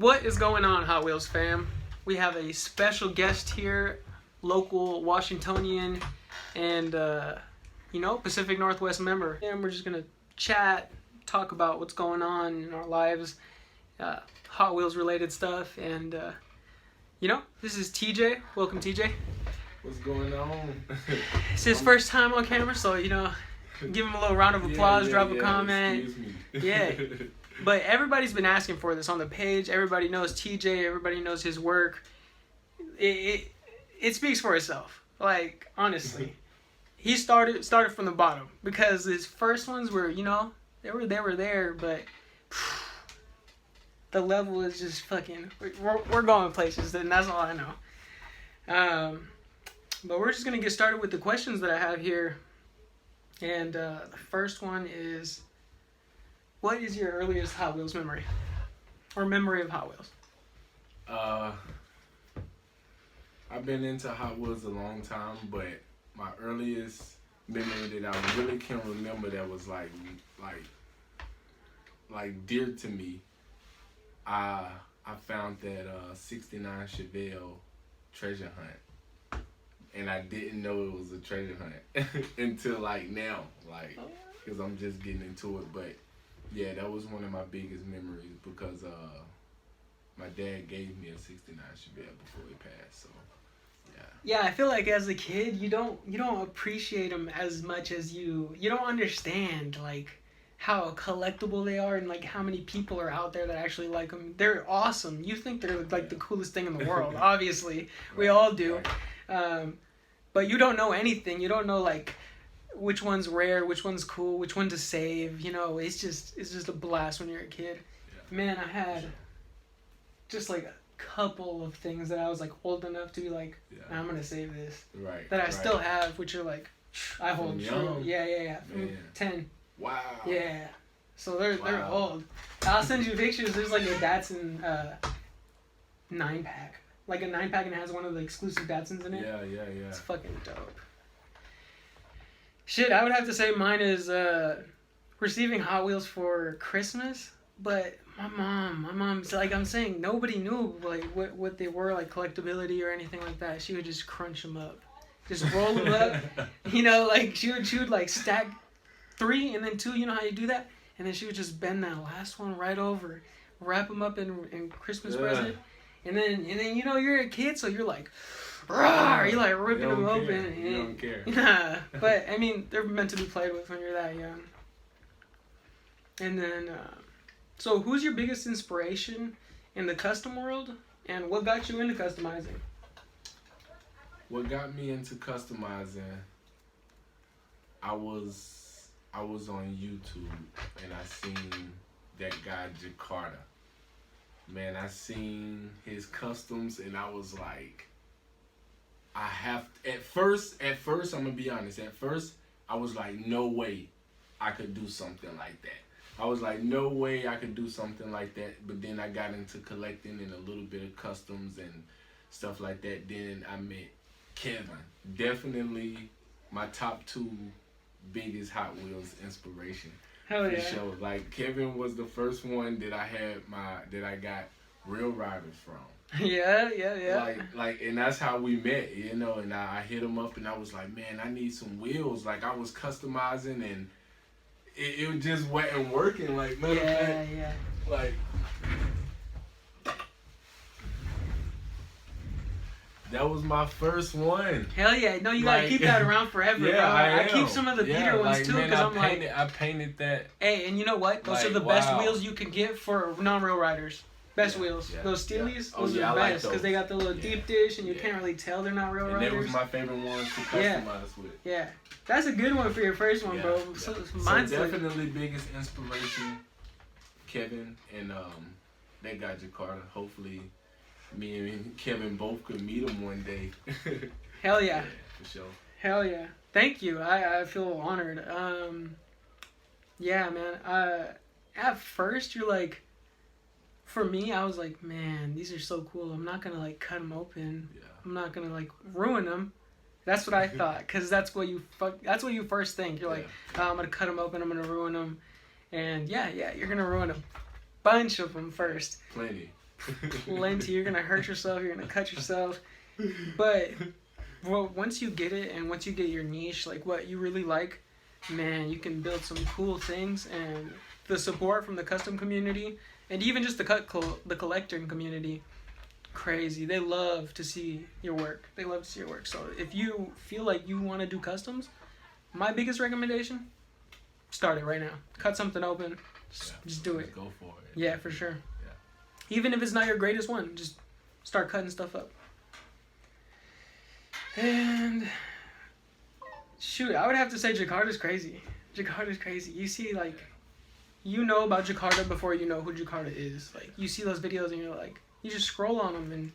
What is going on, Hot Wheels fam? We have a special guest here, local Washingtonian and, Pacific Northwest member. And we're just going to chat, talk about what's going on in our lives, Hot Wheels related stuff. And, this is TJ. Welcome, TJ. What's going on? It's his first time on camera, so, give him a little round of applause, drop a comment. Excuse me. Yeah. But everybody's been asking for this on the page. Everybody knows TJ. Everybody knows his work. It speaks for itself. Like, honestly. He started from the bottom. Because his first ones were, they were there. But the level is just fucking... We're going places, and that's all I know. But we're just going to get started with the questions that I have here. And the first one is... What is your earliest Hot Wheels memory? Or memory of Hot Wheels? I've been into Hot Wheels a long time, but my earliest memory that I really can remember that was like dear to me, I found that 69 Chevelle treasure hunt. And I didn't know it was a treasure hunt until now, because I'm just getting into it, but yeah, that was one of my biggest memories because my dad gave me a 69 Chevelle before he passed. So, yeah. Yeah, I feel like as a kid, you don't appreciate them as much as you don't understand how collectible they are and how many people are out there that actually like them. They're awesome. You think they're the coolest thing in the world. Obviously, we all do. Right. But you don't know anything. You don't know which one's rare, which one's cool, which one to save. It's just a blast when you're a kid. Yeah. Man, I had just a couple of things that I was old enough to be I'm gonna save this. Right. That I still have, which are I hold true. Yeah. From 10. Wow. Yeah. So they're old. I'll send you pictures. There's a Datsun 9-pack. A 9-pack and it has one of the exclusive Datsuns in it. Yeah. It's fucking dope. Shit, I would have to say mine is receiving Hot Wheels for Christmas, but my mom's I'm saying, nobody knew what they were, collectability or anything like that. She would just crunch them up, just roll them up, she would stack 3 and then 2, you know how you do that, and then she would just bend that last one right over, wrap them up in Christmas present, and then you're a kid, so you're rawr, you're ripping them open. You don't care. Nah, but I mean, they're meant to be played with when you're that young. And then, so who's your biggest inspiration in the custom world, and what got you into customizing? What got me into customizing? I was on YouTube and I seen that guy Jakarta. Man, I seen his customs and I was like, at first, I'm gonna be honest, at first, I was like, no way I could do something like that. I was like, no way I could do something like that. But then I got into collecting and a little bit of customs and stuff like that. Then I met Kevin. Definitely my top 2 biggest Hot Wheels inspiration. Hell yeah. For sure. Kevin was the first one that I got real riders from. Yeah. And that's how we met, and I hit him up and I was like, man, I need some wheels. I was customizing and it just wasn't working. Yeah. That was my first one. Hell yeah. No, you gotta keep that around forever, yeah, bro. I keep some of the beater ones too, because I painted that. Hey, and you know what? Those are the best wheels you can get for non-real riders. Best wheels. Yeah, those Steelies, those are the best because they got the little deep dish and you can't really tell they're not real riders. And that was my favorite ones to customize with. Yeah. That's a good one for your first one, bro. Yeah. So definitely biggest inspiration, Kevin, and that guy Jakarta. Hopefully me and Kevin both could meet him one day. Hell yeah. For sure. Hell yeah. Thank you. I feel honored. Yeah, man. At first you're for me, I was like, man, these are so cool. I'm not gonna cut them open. Yeah. I'm not gonna ruin them. That's what I thought, because that's what you first think. You're I'm gonna cut them open. I'm gonna ruin them, and yeah, you're gonna ruin a bunch of them first. Plenty. plenty. You're gonna hurt yourself. You're gonna cut yourself. But well, once you get it and once you get your niche, like what you really like, man, you can build some cool things. And the support from the custom community and even just the collecting community, crazy. They love to see your work. They love to see your work. So if you feel like you want to do customs, my biggest recommendation, start it right now. Cut something open. Just do it. Just go for it. Yeah, for sure. Yeah. Even if it's not your greatest one, just start cutting stuff up. And shoot, I would have to say Jakarta's crazy. Jakarta's crazy. You see, like, you know about Jakarta before you know who Jakarta is. Like, you see those videos and you're like, you just scroll on them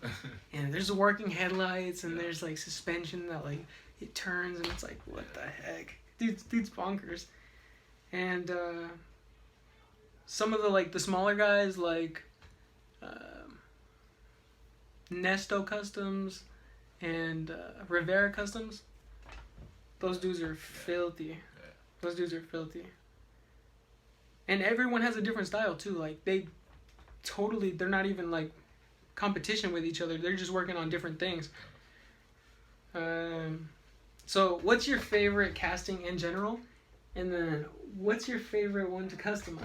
and there's working headlights and there's like suspension that like it turns and it's like, what the heck? Dude's bonkers. And some of the like the smaller guys like Nesto Customs and Rivera Customs, those dudes are filthy. Those dudes are filthy. And everyone has a different style too. Like they're not even like competition with each other. They're just working on different things. So what's your favorite casting in general? And then what's your favorite one to customize?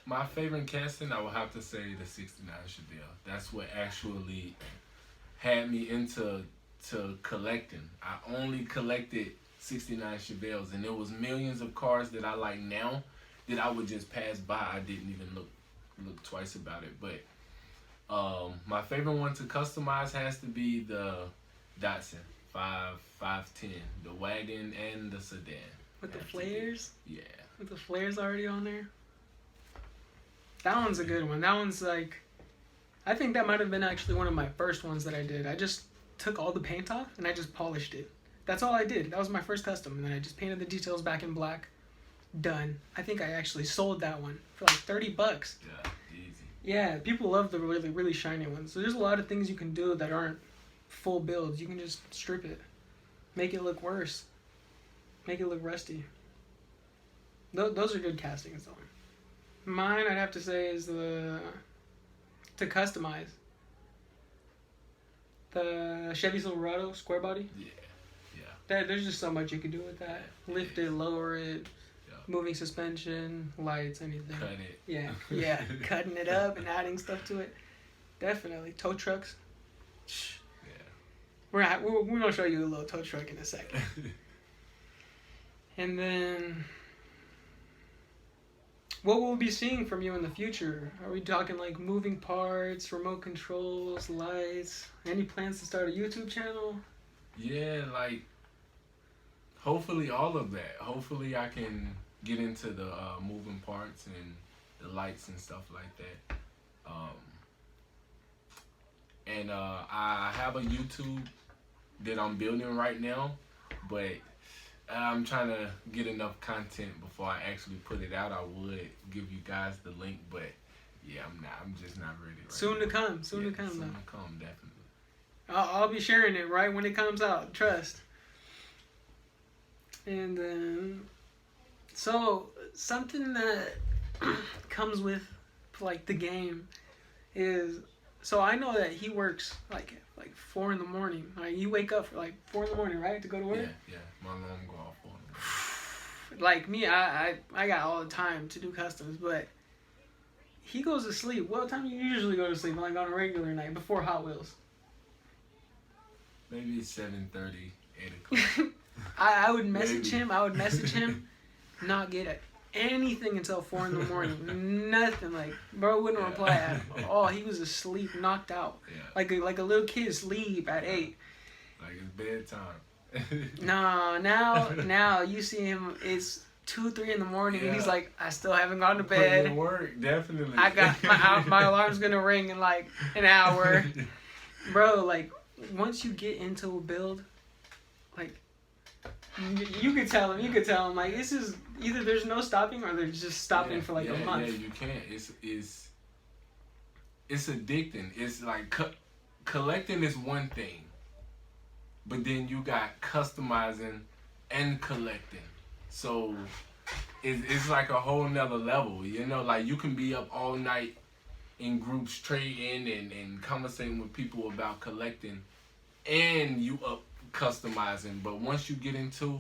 My favorite casting, I would have to say the 69 Chevelle. That's what actually had me into collecting. I only collected 69 Chevelles, and there was millions of cars that I like now that I would just pass by. I didn't even look twice about it. But my favorite one to customize has to be the Datsun 510, the wagon and the sedan. With the flares? Yeah. With the flares already on there? That one's a good one. That one's like, I think that might have been actually one of my first ones that I did. I just took all the paint off and I just polished it. That's all I did. That was my first custom. And then I just painted the details back in black. Done. I think I actually sold that one for like $30. Yeah, easy. Yeah, people love the really, really shiny ones. So there's a lot of things you can do that aren't full builds. You can just strip it. Make it look worse. Make it look rusty. Those are good castings though. Mine, I'd have to say, is to customize. The Chevy Silverado square body. Yeah. There's just so much you can do with that. Lift it, lower it, moving suspension, lights, anything. Cut it. Yeah, cutting it up and adding stuff to it. Definitely. Tow trucks. Yeah. We're gonna show you a little tow truck in a second. And then, what will we be seeing from you in the future? Are we talking like moving parts, remote controls, lights? Any plans to start a YouTube channel? Yeah, like, hopefully all of that. Hopefully I can get into the moving parts and the lights and stuff like that. And I have a YouTube that I'm building right now, but I'm trying to get enough content before I actually put it out. I would give you guys the link, but yeah, I'm just not ready right Soon now. to come. Soon to come, Definitely. I'll be sharing it right when it comes out. Trust. And then, so something that comes with like the game is, so I know that he works like 4 in the morning. Like you wake up for like 4 in the morning, right, to go to work? Yeah. My alarm go off on. Like me, I got all the time to do customs, but he goes to sleep. What time do you usually go to sleep? Like on a regular night before Hot Wheels? Maybe 7:30, 8 o'clock. I would message him. Not get anything until 4 in the morning. Nothing. Like bro wouldn't reply at all. He was asleep, knocked out. Yeah. Like a little kid sleep at 8. Like it's bedtime. No, now you see him. It's 2, 3 in the morning, and he's like, I still haven't gone to bed. Put in work, definitely. I got my alarm's gonna ring in like an hour, bro. Like once you get into a build, like you could tell him like this is either there's no stopping or they're just stopping for like a month. Yeah, you can't. It's addicting. It's like collecting is one thing, but then you got customizing and collecting. So it's like a whole nother level. You know, like you can be up all night in groups trading and conversating with people about collecting, and you up customizing. But once you get into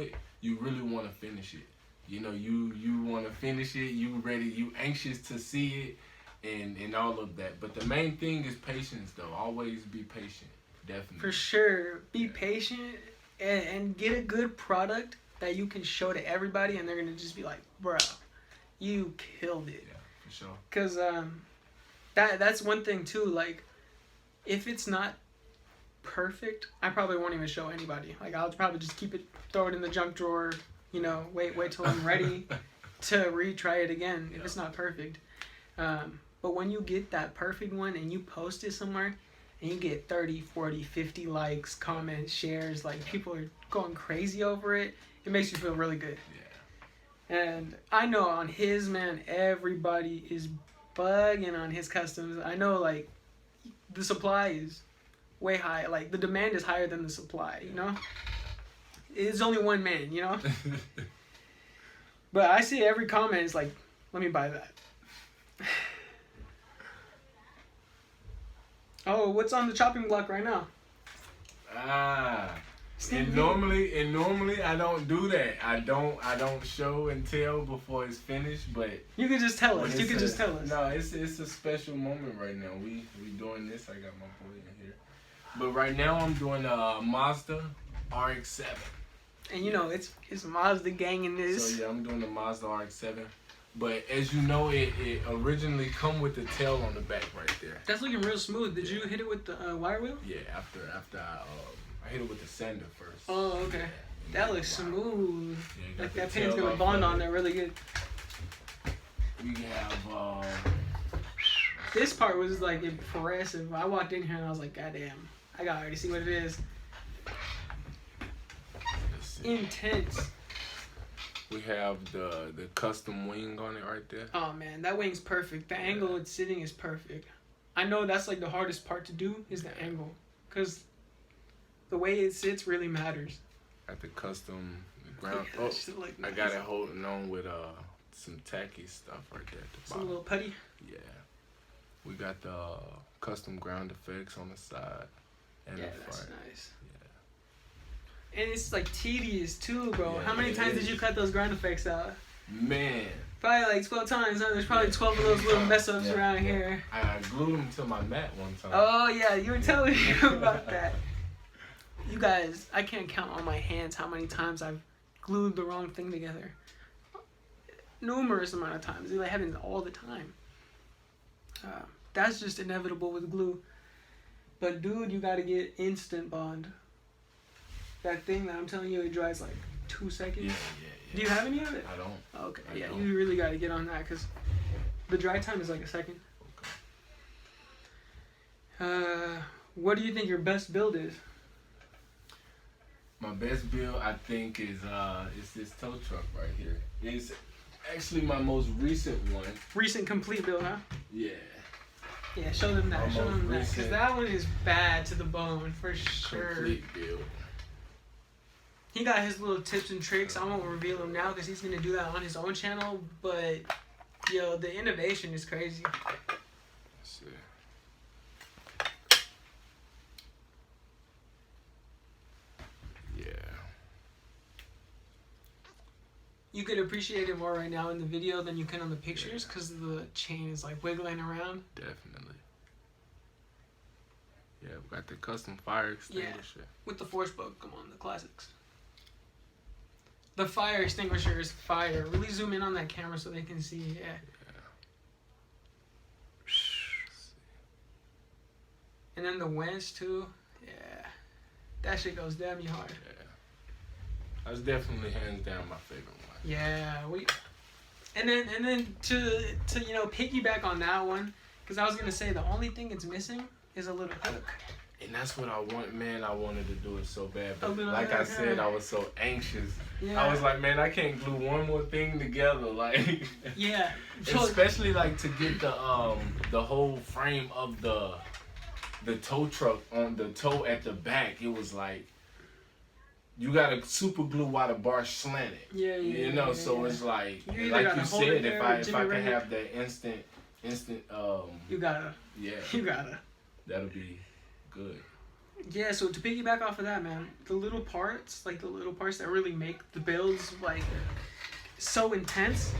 it, you really want to finish it. You know, you want to finish it. You ready. You anxious to see it, and all of that. But the main thing is patience, though. Always be patient. Definitely. For sure. Be patient and get a good product that you can show to everybody, and they're gonna just be like, "Bro, you killed it." Yeah, for sure. Cause that's one thing too. Like, if it's not perfect, I probably won't even show anybody. Like, I'll probably just keep it, throw it in the junk drawer. You know, wait till I'm ready to retry it again if it's not perfect. But when you get that perfect one and you post it somewhere, and you get 30, 40, 50 likes, comments, shares, like people are going crazy over it, it makes you feel really good. Yeah. And I know on his, man, everybody is bugging on his customs. I know, like, the supply is way high. Like, the demand is higher than the supply, you know? It's only one man, you know? But I see every comment is like, let me buy that. Oh, what's on the chopping block right now? And normally I don't do that. I don't show and tell before it's finished, but you can just tell us. You can just tell us. No, it's a special moment right now. We doing this. I got my boy in here. But right now I'm doing a Mazda RX-7. And you know, it's Mazda gang in this. So yeah, I'm doing the Mazda RX-7. But as you know, it originally come with the tail on the back right there. That's looking real smooth. Did you hit it with the wire wheel? Yeah, after I hit it with the sander first. Oh, okay. Yeah, that looks smooth. Yeah, like that paint's gonna bond on there really good. We have this part was like impressive. I walked in here and I was like, God damn, I gotta already see what it is. Intense. We have the custom wing on it right there. Oh man, that wing's perfect. The angle it's sitting is perfect. I know that's like the hardest part to do is the angle, cause the way it sits really matters. At the custom ground. Yeah, oh, like I got it holding on with some tacky stuff right there at the some bottom. little putty. Yeah. We got the custom ground effects on the side and the front. That's nice. And it's like tedious too, bro. Yeah, How many times did you cut those ground effects out? Man. Probably like 12 times. Huh? There's probably 12 of those little mess ups around here. I glued them to my mat one time. Oh yeah, you were telling me about that. You guys, I can't count on my hands how many times I've glued the wrong thing together. Numerous amount of times. It happens all the time. That's just inevitable with glue. But dude, you gotta get instant bond. That thing that I'm telling you, it dries like 2 seconds. Yeah. Do you have any of it? I don't. Okay, you really got to get on that because the dry time is like a second. Okay. What do you think your best build is? My best build, I think, is this tow truck right here. It's actually my most recent one. Recent complete build, huh? Yeah. Yeah, show them that. Show them that. Because that one is bad to the bone, for sure. Complete build. He got his little tips and tricks. I won't reveal them now because he's going to do that on his own channel. But, yo, the innovation is crazy. Let's see. Yeah. You could appreciate it more right now in the video than you can on the pictures because the chain is like wiggling around. Definitely. Yeah, we got the custom fire extinguisher. Yeah, with the force book. Come on, the classics. The fire extinguisher is fire. Really zoom in on that camera so they can see. Yeah. And then the winch too. Yeah. That shit goes damn hard. Yeah. That's definitely hands down my favorite one. Yeah, and then to you know piggyback on that one, because I was gonna say the only thing it's missing is a little hook. And that's what I want, man. I wanted to do it so bad, but like I said, I was so anxious. Yeah. I was like, man, I can't glue one more thing together, like. Yeah. Especially like to get the whole frame of the tow truck on the toe at the back. It was like you gotta super glue while the bar slanted. Yeah, yeah. You know, yeah, so yeah. it's like You like gotta you hold it said, there, if I Jimmy could Rig. have that instant You gotta. yeah, You gotta. that'll be good. Yeah, so to piggyback off of that, man, the little parts, like the little parts that really make the builds like so intense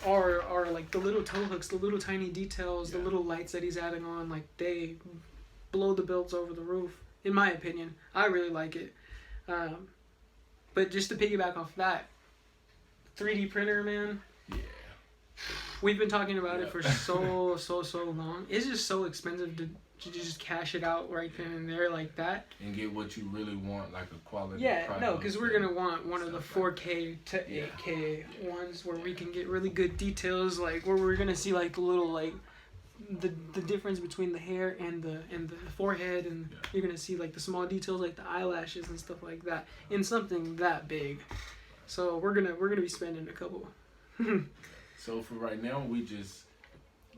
are like the little toe hooks, the little tiny details, the little lights that he's adding on, like they blow the builds over the roof. In my opinion, I really like it. But just to piggyback off that, 3D printer, man. Yeah. We've been talking about it for so long. It's just so expensive to just cash it out right then and there like that. And get what you really want, like a quality Yeah, no, because we're going to want one of the 4K like to 8K ones where we can get really good details, like where we're going to see like the little, like, the difference between the hair and the forehead, and you're going to see like the small details like the eyelashes and stuff like that in something that big. So we're gonna be spending a couple. So for right now, we just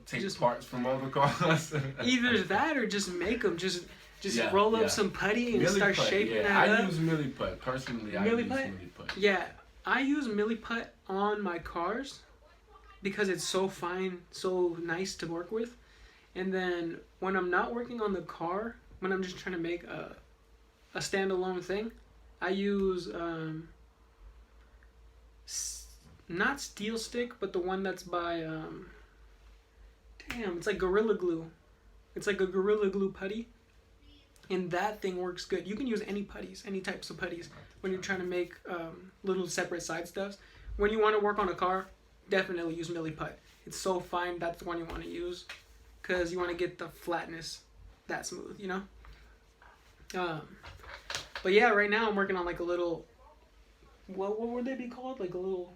take parts from other cars. Either that or just make them. Just roll up some putty and start shaping that up. I use milli putt. Personally, I use milli putt. Yeah, I use milli putt on my cars because it's so fine, so nice to work with. And then when I'm not working on the car, when I'm just trying to make a standalone thing, I use not steel stick, but the one that's by it's like Gorilla Glue. It's like a Gorilla Glue putty, and that thing works good. You can use any putties, any types of putties when you're trying to make little separate side stuffs. When you want to work on a car, definitely use milli putt. It's so fine. That's the one you want to use because you want to get the flatness that smooth, you know. But yeah, right now I'm working on like a little. What would they be called? Like a little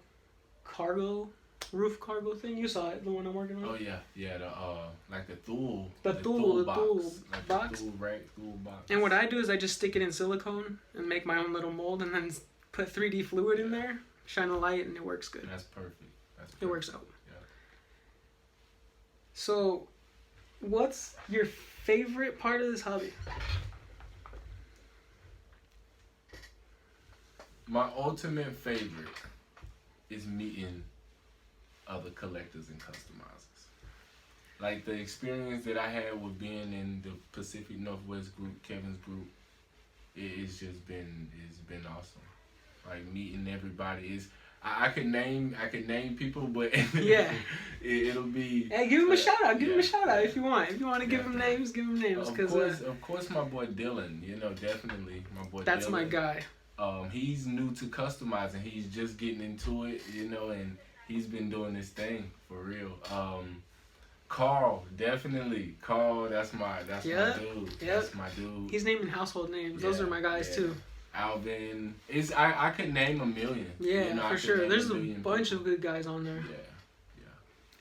roof cargo thing. You saw it, the one I'm working on. Oh yeah, the like the Thule. The Thule box. box. Thule box. And what I do is I just stick it in silicone and make my own little mold, and then put 3D fluid in there, shine a light, and it works good. That's perfect. It works out. Yeah. So, what's your favorite part of this hobby? My ultimate favorite is meeting other collectors and customizers. Like the experience that I had with being in the Pacific Northwest group, Kevin's group, it's been awesome. Like meeting everybody is. I could name people, but yeah, it'll be. Hey, give him a shout out. Give him a shout out if you want. If you want to give him names, give him names. Of course, my boy Dylan. You know, definitely my boy. That's Dylan. My guy. He's new to customizing. He's just getting into it, you know, and he's been doing this thing for real. Carl, definitely. Carl, that's my dude. Yep. That's my dude. He's naming household names. Those are my guys too. Alvin, I could name a million. Yeah, you know, for sure. There's a bunch of good guys on there.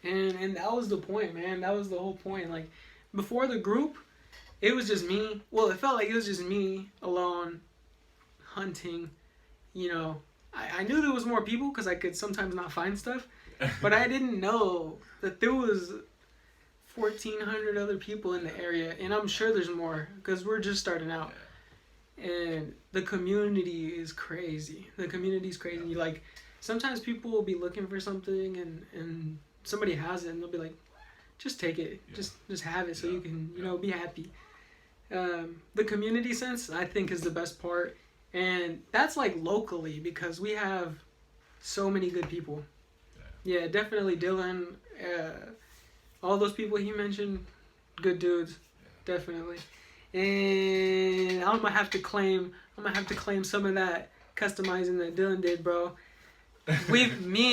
Yeah. And that was the point, man. That was the whole point. Like before the group, it was just me. Well, it felt like it was just me alone hunting. You know, I knew there was more people because I could sometimes not find stuff, but I didn't know that there was 1,400 other people in the area, and I'm sure there's more because we're just starting out. Yeah. And the community is crazy. The community's crazy. You like, sometimes people will be looking for something and somebody has it and they'll be like, just take it. Yeah. Just have it so you can, you know, be happy. The community sense, I think, is the best part. And that's like locally because we have so many good people. Yeah, definitely Dylan. All those people he mentioned, good dudes. Yeah. Definitely. And I'm gonna have to claim some of that customizing that Dylan did, bro. Me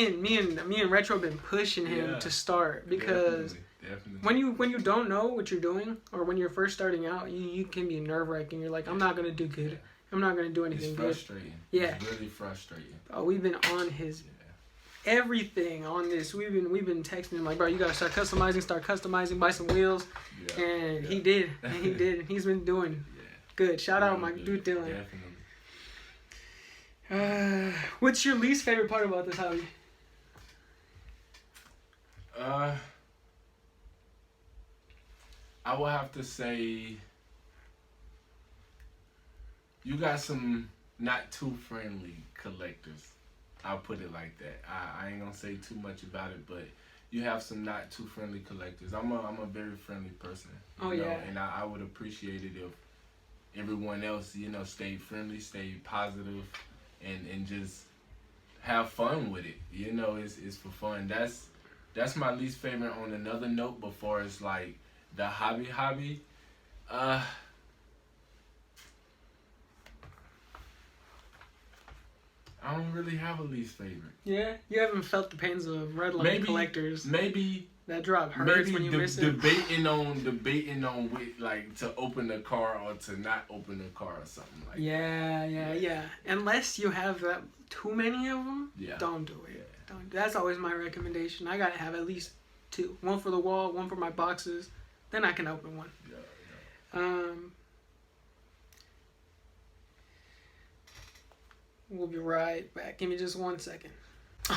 and Retro been pushing him to start because definitely. When you don't know what you're doing or when you're first starting out, you can be nerve-wracking. You're like, I'm not gonna do good. I'm not gonna do anything good. It's frustrating. Yeah. It's really frustrating. Oh, we've been on his everything on this. We've been texting him like, bro, you gotta start customizing, buy some wheels. Yeah, and he did. He's been doing good. Shout out my dude Dylan. Definitely. What's your least favorite part about this hobby? I would have to say you got some not too friendly collectors. I'll put it like that. I ain't gonna say too much about it, but you have some not too friendly collectors. I'm a very friendly person. Oh yeah. And I would appreciate it if everyone else, stayed friendly, stayed positive, and just have fun with it. It's for fun. That's my least favorite. On another note, before it's like the hobby, I don't really have a least favorite. Yeah, you haven't felt the pains of redline collectors. Maybe that drop hurts when you miss it. Debating on like to open the car or to not open the car or something like that. Yeah. Unless you have too many of them, don't do it. That's always my recommendation. I gotta have at least 2. One for the wall, one for my boxes. Then I can open one. We'll be right back. Give me just 1 second.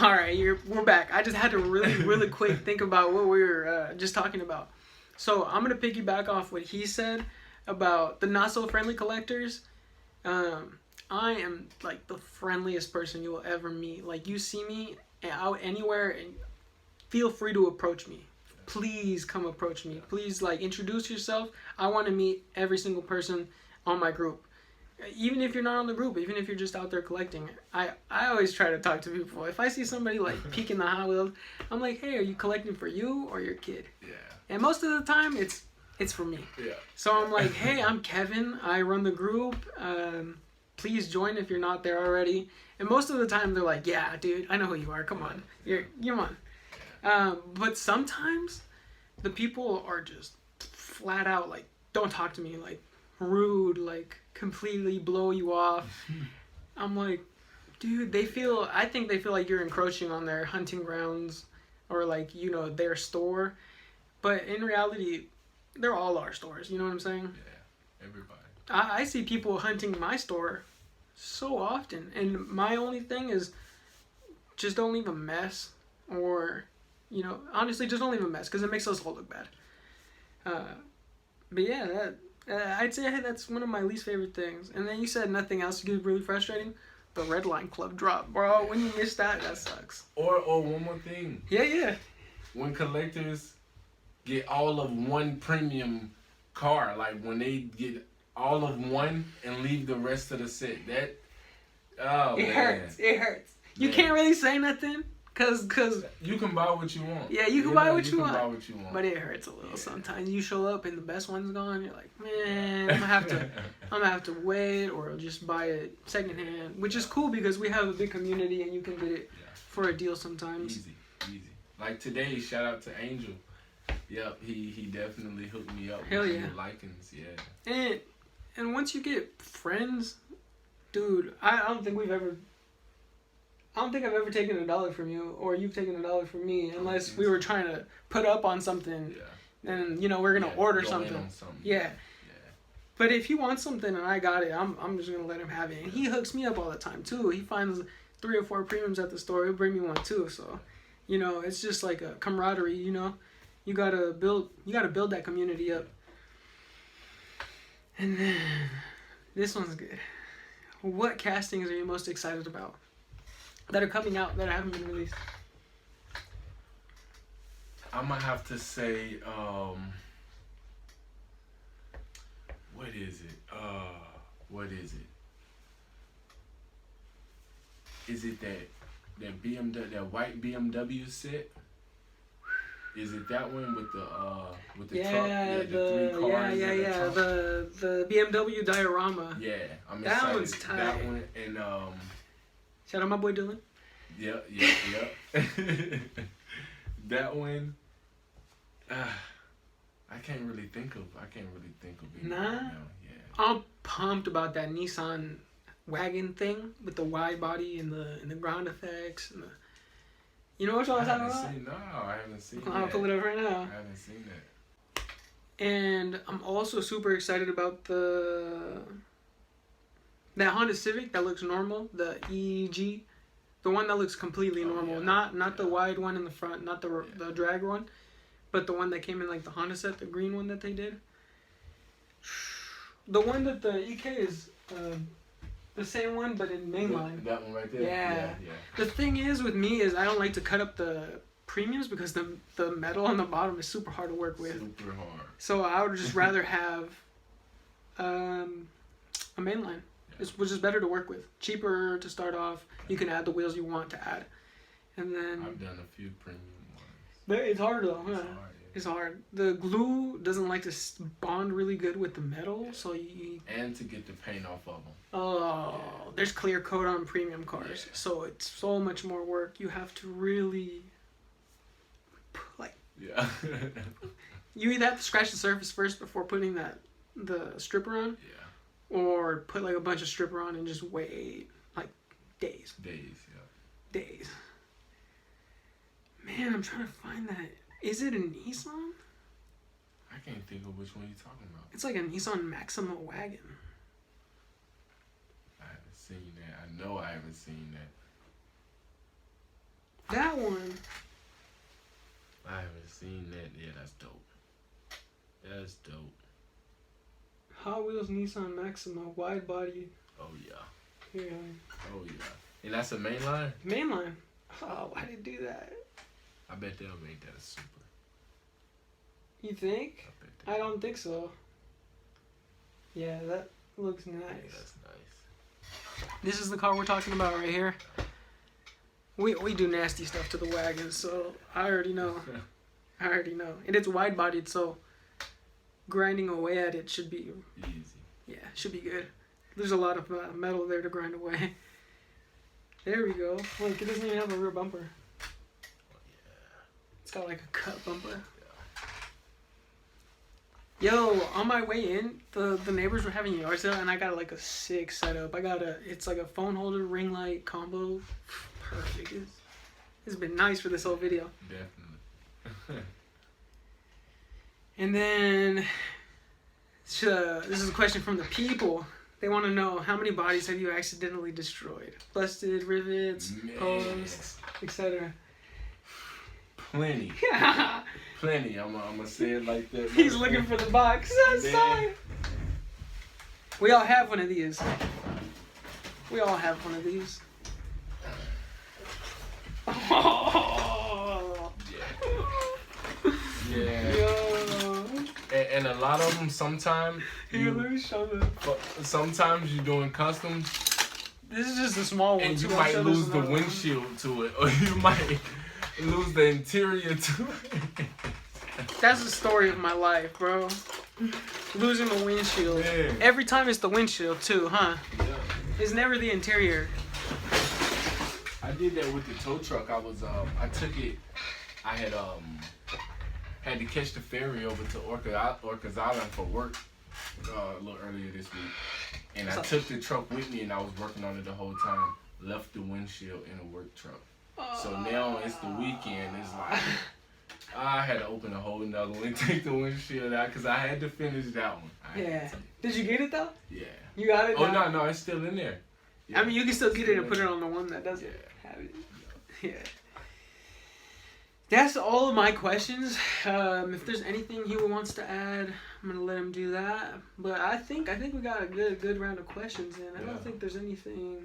All right, we're back. I just had to really quick think about what we were just talking about. So I'm gonna piggyback off what he said about the not so friendly collectors. I am like the friendliest person you will ever meet. Like, you see me out anywhere and feel free to approach me. Please come approach me. Please, like, introduce yourself. I want to meet every single person on my group. Even if you're not on the group, even if you're just out there collecting, I always try to talk to people. If I see somebody like peeking the Hot Wheels, I'm like, hey, are you collecting for you or your kid? Yeah. And most of the time, it's for me. Yeah. So I'm like, hey, I'm Kevin. I run the group. Please join if you're not there already. And most of the time, they're like, yeah, dude, I know who you are. Come on, you're on. But sometimes the people are just flat out like, don't talk to me, like rude, like completely blow you off. I'm like, dude, I think they feel like you're encroaching on their hunting grounds or like, their store. But in reality, they're all our stores. You know what I'm saying? Yeah, everybody. I see people hunting my store so often. And my only thing is just don't leave a mess. Or, honestly, just don't leave a mess because it makes us all look bad. But yeah, I'd say that's one of my least favorite things. And then you said nothing else gets really frustrating. The Red Line Club drop, bro. When you miss that sucks. Or one more thing. Yeah. When collectors get all of one premium car, like when they get all of one and leave the rest of the set, it hurts. It hurts. You can't really say nothing. Cause you can buy what you want. Yeah, you can buy what you want. Buy what you want. But it hurts a little sometimes. You show up and the best one's gone. You're like, man, I'm gonna have to wait or just buy it secondhand, which is cool because we have a big community and you can get it for a deal sometimes. Easy. Like today, shout out to Angel. Yep, he definitely hooked me up with new likings. Yeah. And once you get friends, dude, I don't think I've ever taken $1 from you, or you've taken $1 from me, unless we were trying to put up on something, and we're gonna order something. Yeah. But if he wants something and I got it, I'm just gonna let him have it. And he hooks me up all the time too. He finds 3 or 4 premiums at the store. He'll bring me one too. So, it's just like a camaraderie. You gotta build that community up. And then this one's good. What castings are you most excited about that are coming out that haven't been released? I'm gonna have to say, what is it? Is it that BMW, that white BMW set? Is it that one with the truck? Yeah, the 3 cars. Yeah. The BMW diorama. Yeah, I'm excited. That one's tight. That one and shout out my boy Dylan. Yep. That one. I can't really think of it. Nah. Right now. Yeah. I'm pumped about that Nissan wagon thing with the wide body and the ground effects and the. You know what I'm talking about? I haven't seen it. I'll pull it up right now. I haven't seen that. And I'm also super excited about that Honda Civic that looks normal, the EG, the one that looks completely normal, not the wide one in the front, not the drag one, but the one that came in like the Honda set, the green one that they did. The one that the EK is The same one, but in mainline. That one right there? Yeah. Yeah. The thing is with me is I don't like to cut up the premiums because the metal on the bottom is super hard to work with. Super hard. So I would just rather have a mainline, which is better to work with. Cheaper to start off. You can add the wheels you want to add. And then... I've done a few premium ones. But it's hard though, huh? It's hard, yeah. It's hard. The glue doesn't like to bond really good with the metal, so you... And to get the paint off of them. Oh, there's clear coat on premium cars, so it's so much more work. You have to really... Yeah. You either have to scratch the surface first before putting the stripper on, or put like a bunch of stripper on and just wait like days. Days. Man, I'm trying to find that. Is it a Nissan? I can't think of which one you're talking about. It's like a Nissan Maxima wagon. I haven't seen that. I know I haven't seen that. That one. I haven't seen that. Yeah, that's dope. That's dope. Hot Wheels Nissan Maxima wide body. Oh yeah. Here. Oh yeah. And that's a mainline? Mainline. Oh, why did it do that? I bet they'll make that a super. You think? I bet they I don't think so. Yeah, that looks nice. Yeah, that's nice. This is the car we're talking about right here. We do nasty stuff to the wagon, so I already know. And it's wide bodied, so grinding away at it should be Easy. Yeah, should be good. There's a lot of metal there to grind away. There we go. Look, it doesn't even have a rear bumper. Oh, yeah. It's got like a cut bumper. Yo, on my way in, the neighbors were having a yard sale, and I got like a sick setup. It's like a phone holder, ring light combo. Perfect. It's been nice for this whole video. Definitely. And then, this is a question from the people. They want to know, how many bodies have you accidentally destroyed? Busted, rivets, posts, etc. Plenty. Plenty. I'm gonna say it like that. He's looking for the box. Outside. We all have one of these. Oh. Yeah. Yo. And a lot of them, sometimes you're doing customs. This is just a small one. And you might lose the windshield to it, or you might lose the interior to it. That's the story of my life, bro. Losing the windshield. Yeah. Every time it's the windshield too, huh? Yeah. It's never the interior. I did that with the tow truck. I took it. I had to catch the ferry over to Orcas Island for work a little earlier this week, and I took the truck with me, and I was working on it the whole time. Left the windshield in a work truck. So now it's the weekend. It's like I had to open a whole nother one and take the windshield out because I had to finish that one. Yeah. Did you get it though? Yeah. You got it? Oh no, it's still in there. Yeah. I mean, you can still get it and put it on the one that doesn't have it. Yeah. That's all of my questions. If there's anything he wants to add, I'm gonna let him do that. But I think we got a good round of questions in. I don't think there's anything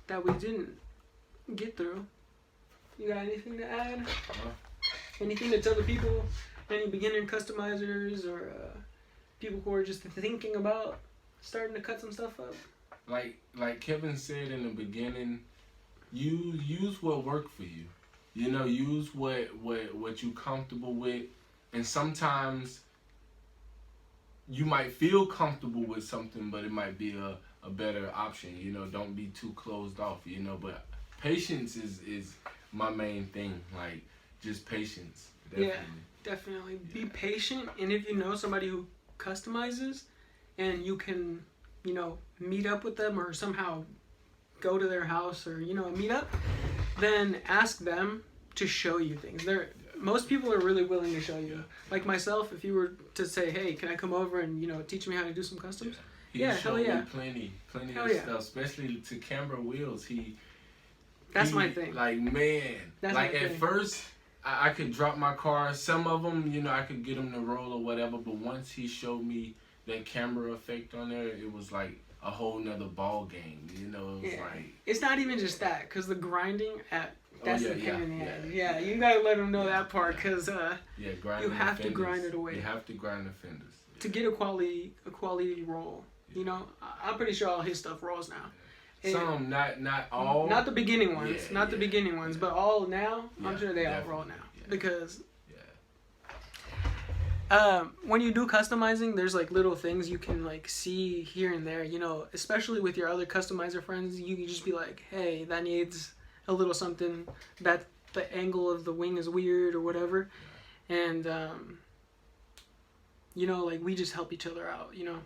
that we didn't get through. You got anything to add? Anything to tell the people? Any beginner customizers or people who are just thinking about starting to cut some stuff up? Like Kevin said in the beginning, use what worked for you. You know, use what you're comfortable with. And sometimes you might feel comfortable with something, but it might be a better option. You know, don't be too closed off, you know. But patience is my main thing. Like, just patience. Definitely. Yeah, definitely. Be patient. And if you know somebody who customizes and you can, you know, meet up with them or somehow go to their house or, you know, meet up, then ask them to show you things. Most people are really willing to show you. Like myself, if you were to say, hey, can I come over and, you know, teach me how to do some customs? He showed me plenty of stuff, especially to camber wheels. That's my thing. Like, man, That's like my at thing. first, I could drop my car. Some of them, you know, I could get them to roll or whatever. But once he showed me that camera effect on there, it was like a whole nother ball game. You know, it's like it's not even just that, cause the grinding that's the pain in the ass. Yeah, you gotta let them know that part, cause you have to grind it away. You have to grind the fenders to get a quality roll. You know, I'm pretty sure all his stuff rolls now. And some, not all. Not the beginning ones, the beginning ones, but all now. I'm sure they all roll now because. When you do customizing, there's like little things you can like see here and there, you know, especially with your other customizer friends. You can just be like, hey, that needs a little something, that the angle of the wing is weird or whatever. And, you know, like we just help each other out, you know,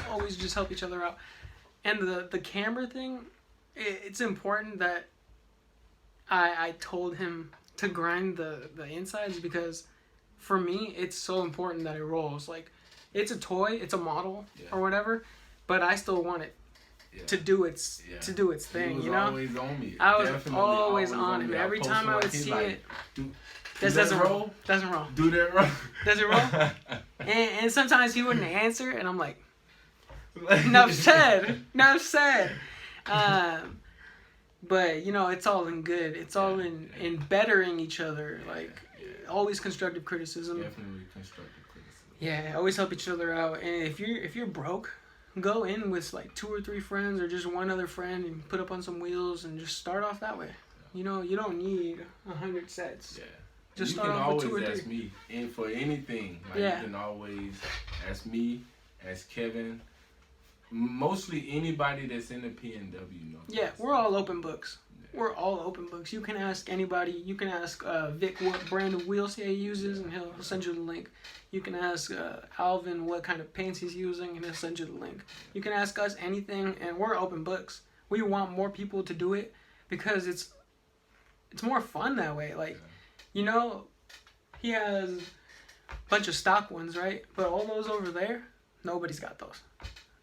always just help each other out. And the camera thing, it's important that I told him to grind the insides, because for me, it's so important that it rolls. Like, it's a toy, it's a model or whatever, but I still want it to do its thing. You know, always on me. I was always on him. Every time I would see it, this doesn't roll. Doesn't roll. Do that roll. Does it roll? and sometimes he wouldn't answer, and I'm like, enough said. Enough said. But you know, it's all in good. It's all in bettering each other. Like. Always constructive criticism. Definitely constructive criticism. Yeah, always help each other out. And if you're broke, go in with like 2 or 3 friends or just one other friend and put up on some wheels and just start off that way. Yeah. You know, you don't need 100 sets. Yeah. Just start off with 2 or 3. You can always ask me, and for anything, like you can always ask me, ask Kevin. Mostly anybody that's in the PNW. Yeah, we're all open books. We're all open books. You can ask anybody. You can ask Vic what brand of wheels he uses, and he'll send you the link. You can ask Alvin what kind of paints he's using, and he'll send you the link. You can ask us anything, and we're open books. We want more people to do it because it's more fun that way. Like, you know, he has a bunch of stock ones, right? But all those over there, nobody's got those.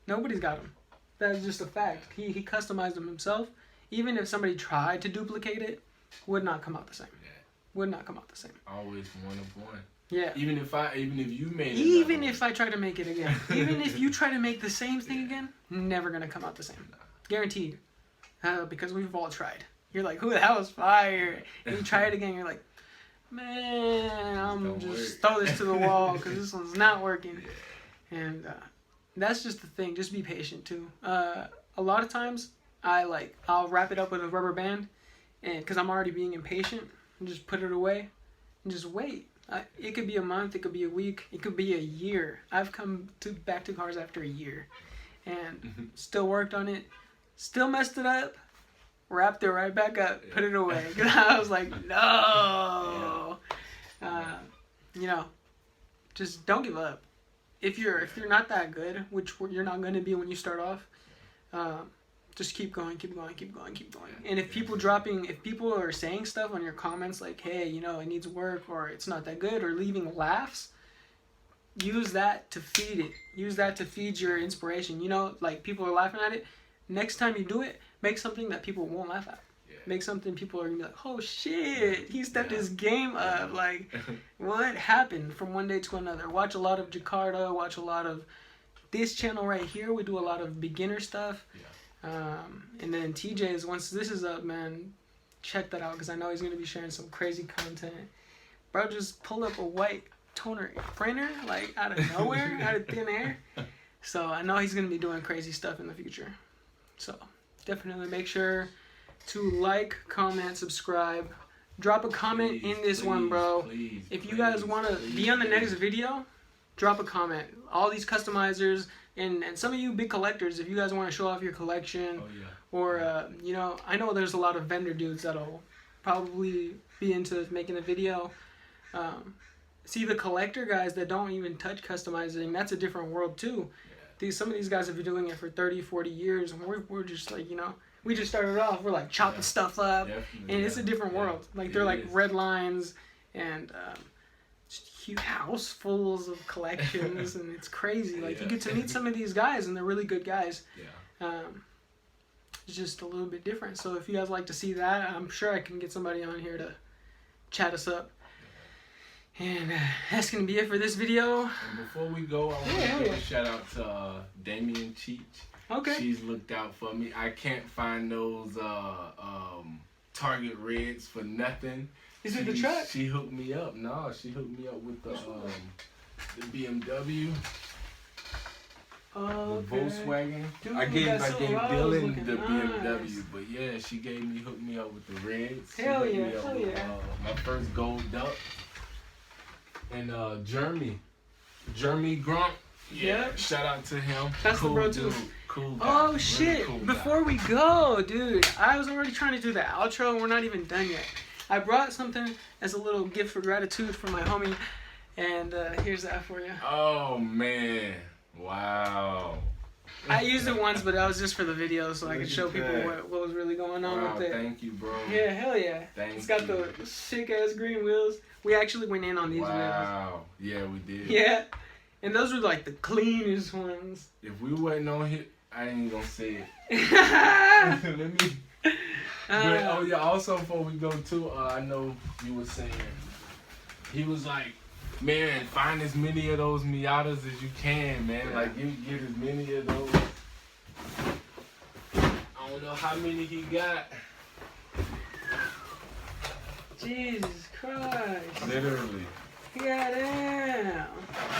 Nobody's got them. That's just a fact. He customized them himself. Even if somebody tried to duplicate it, would not come out the same. Yeah. Would not come out the same. Always one of one. Yeah. Even if you made it. Even if I try to make it again. Even if you try to make the same thing again, never gonna come out the same. Guaranteed. Because we've all tried. You're like, "Who the hell is fire?" And you try it again, you're like, "Man, I'm just throw this to the wall because this one's not working." Yeah. And that's just the thing. Just be patient too. A lot of times. I'll wrap it up with a rubber band, and because I'm already being impatient, and just put it away, and just wait. It could be a month, it could be a week, it could be a year. I've come back to cars after a year, and still worked on it, still messed it up, wrapped it right back up, put it away. Cause I was like, no, you know, just don't give up. If you're not that good, which you're not going to be when you start off. Just keep going. And if people are saying stuff on your comments like, hey, you know, it needs work or it's not that good, or leaving laughs, use that to feed it. Use that to feed your inspiration. You know, like people are laughing at it. Next time you do it, make something that people won't laugh at. Yeah. Make something people are going to be like, oh shit, he stepped his game up. Like, what happened from one day to another? Watch a lot of Jakarta, watch a lot of this channel right here. We do a lot of beginner stuff. Yeah. And then TJ's, once this is up, man, check that out because I know he's going to be sharing some crazy content. Bro just pulled up a white toner printer, like out of nowhere, out of thin air. So I know he's going to be doing crazy stuff in the future. So definitely make sure to like, comment, subscribe. Drop a comment in this one, bro. If you guys want to be on the next video, drop a comment. All these customizers and some of you big collectors, if you guys want to show off your collection, or you know, I know there's a lot of vendor dudes that'll probably be into making a video. See, the collector guys that don't even touch customizing, that's a different world too. Some of these guys have been doing it for 30, 40 years, and we're just like, you know, we just started off, we're like chopping stuff up, and it's a different world. Like they're like red lines and huge housefuls of collections, and it's crazy. Like you get to meet some of these guys, and they're really good guys. It's just a little bit different. So if you guys like to see that, I'm sure I can get somebody on here to chat us up. And that's going to be it for this video. And before we go, I want to give a shout out to Damien Cheech. Okay. She's looked out for me. I can't find those Target Reds for nothing. Is it the truck? She hooked me up. No, she hooked me up with the BMW. Oh, the okay. Volkswagen. Dude, I gave Dylan the nice. BMW, but yeah, she hooked me up with the Reds. Hell she yeah, hooked me up hell with, yeah. my first gold duck. And Jeremy Grunt. Yeah, Yep. shout out to him. That's cool the bro dude. too. Cool guy. Oh really shit! cool Before guy. we go, dude, I was already trying to do the outro and we're not even done yet. I brought something as a little gift for gratitude from my homie, and here's that for you. Oh man! Wow. I used it once, but that was just for the video, so I Look could show at people that. what was really going on Wow, with it. thank you, bro. Yeah, hell yeah. Thank It's got you. the sick ass green wheels. We actually went in on these Wow. Yeah, we did. wheels. Yeah. And those were like the cleanest ones. If we wasn't on here, I ain't gonna say it. uh, Let me. But, oh yeah. Also, before we go too, I know you were saying he was like, man, find as many of those Miatas as you can, man. Yeah. Like you get as many of those. I don't know how many he got. Jesus Christ. Literally. Yeah, damn.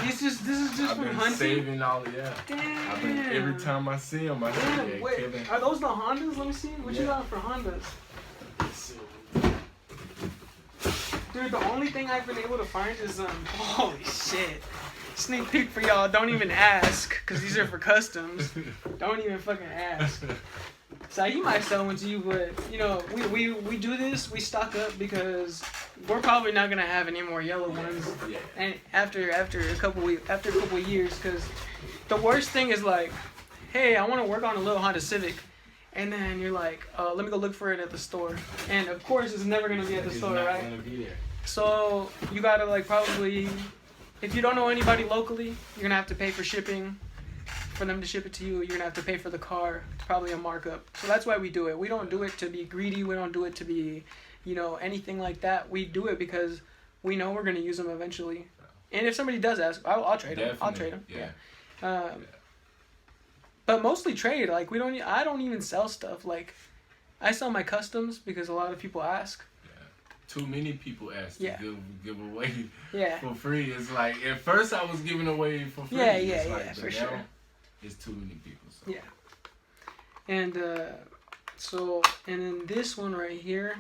This is just I've from been hunting. saving all. Yeah. Damn. I've been every time I see him, I say, Damn, yeah, wait, Kevin. are those the Hondas? Let me see. What you Yeah. got for Hondas? Dude, the only thing I've been able to find is holy shit. Sneak peek for y'all. Don't even ask, cause these are for customs. Don't even fucking ask. So you might sell one to you, but you know we do this. We stock up because we're probably not gonna have any more yellow ones. Yeah. And after a couple of years, cause the worst thing is like, hey, I want to work on a little Honda Civic. And then you're like, let me go look for it at the store. And of course, it's never gonna be at the store, not right? gonna be there. So you gotta like probably, if you don't know anybody locally, you're gonna have to pay for shipping. For them to ship it to you, you're gonna have to pay for the car. It's probably a markup. So that's why we do it. We don't do it to be greedy. We don't do it to be, anything like that. We do it because we know we're gonna use them eventually. And if somebody does ask, I'll trade them. I'll trade them. Yeah. But mostly trade. Like I don't even sell stuff. Like I sell my customs because a lot of people ask. Too many people ask Yeah. to give away Yeah. for free. It's like at first I was giving away for free. Yeah, It's yeah, like, yeah, but for now sure. It's too many people. So. Yeah. And and then this one right here.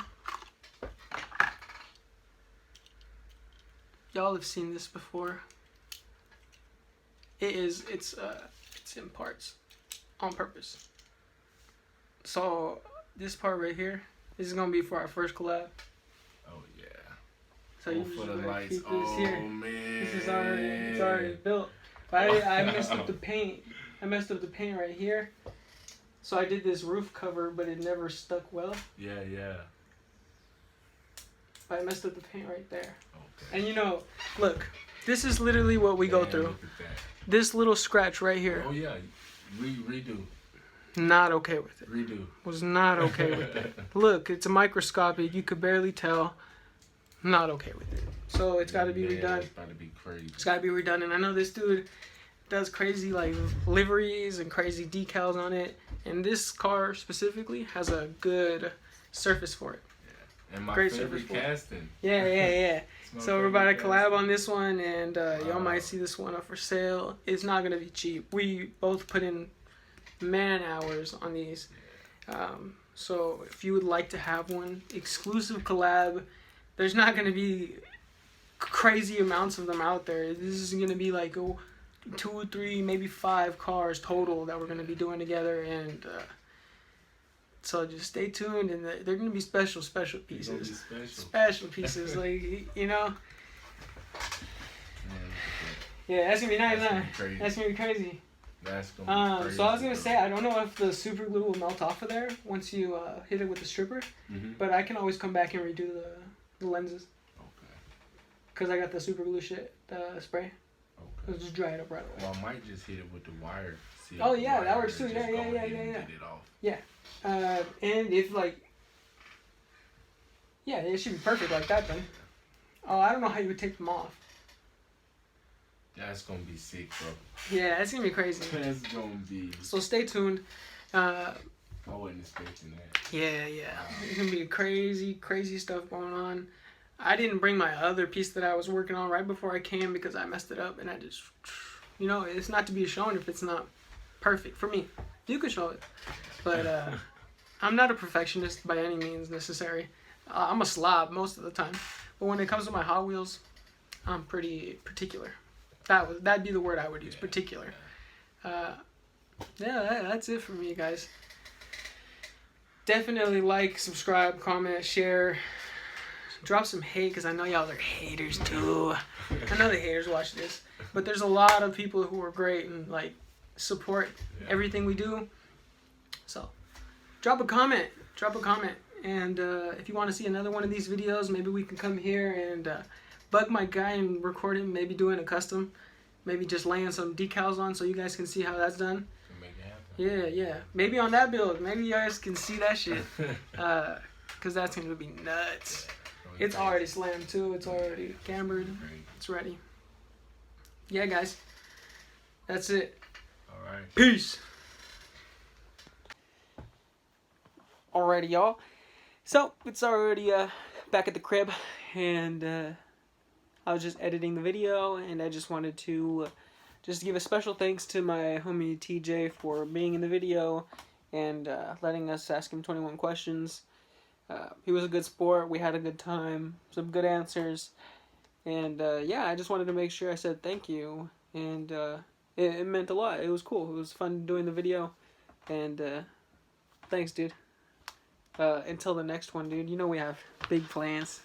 Y'all have seen this before. It's in parts on purpose. So this part right here, this is gonna be for our first collab. Oh yeah. So Oh, you for just the gotta lights. keep this Oh here. man. This is already built. But I messed up the paint. I messed up the paint right here. So I did this roof cover, but it never stuck well. Yeah, yeah. But I messed up the paint right there. Okay. And look, this is literally what we go Damn, through. Look at that. This little scratch right here. Oh yeah. Redo. Not okay with it. Redo. Was not okay with it. Look, it's microscopic. You could barely tell. Not okay with it. So it's got to be redone. It's about to be crazy. It's got to be redone. And I know this dude does crazy like liveries and crazy decals on it. And this car specifically has a good surface for it. Yeah. And my Great favorite surface for it. casting. Yeah. It's my So we're about to favorite collab casting. on this one, and y'all Wow. might see this one up for sale. It's not gonna be cheap. We both put in man hours on these. So if you would like to have one exclusive collab, there's not gonna be crazy amounts of them out there. This is gonna be like 2, 3, maybe 5 cars total that we're gonna be doing together, and so just stay tuned. And they're gonna be special It's gonna be pieces. special. Special pieces, like Man, Yeah, that's gonna be nice, That's huh? gonna be crazy. That's gonna be crazy. That's gonna be crazy. So I was gonna say, I don't know if the super glue will melt off of there once you hit it with the stripper, Mm-hmm. but I can always come back and redo the lenses Okay. because I got the super glue spray. Okay. It'll just dry it up right away. Well, I might just hit it with the wire. See Oh, if the yeah, that wire works too. just Yeah, go yeah, ahead yeah, and yeah, Get it off. And if it should be perfect like that then. Oh, I don't know how you would take them off. That's gonna be sick, bro. Yeah, it's gonna be crazy. That's gonna be. So stay tuned. I wasn't expecting that. Yeah. It's gonna be crazy stuff going on. I didn't bring my other piece that I was working on right before I came because I messed it up, and I just, it's not to be shown if it's not perfect for me. You could show it, but I'm not a perfectionist by any means necessary. I'm a slob most of the time, but when it comes to my Hot Wheels, I'm pretty particular. That'd be the word I would use, particular. That's it for me, guys. Definitely like, subscribe, comment, share. Drop some hate, because I know y'all are haters too. I know the haters watch this, but there's a lot of people who are great and like support everything we do. So drop a comment, and if you want to see another one of these videos, maybe we can come here and bug my guy and record him, maybe doing a custom, maybe just laying some decals on so you guys can see how that's done. Yeah, maybe on that build, maybe you guys can see that shit, because that's gonna be nuts. It's already slammed too. It's already cambered. It's ready. Yeah, guys. That's it. All right. Peace. Alrighty, y'all. So, it's already back at the crib. And I was just editing the video. And I just wanted to just give a special thanks to my homie TJ for being in the video. And letting us ask him 21 questions. He was a good sport. We had a good time. Some good answers. And I just wanted to make sure I said thank you. And it meant a lot. It was cool. It was fun doing the video. And thanks, dude. Until the next one, dude. You know we have big plans.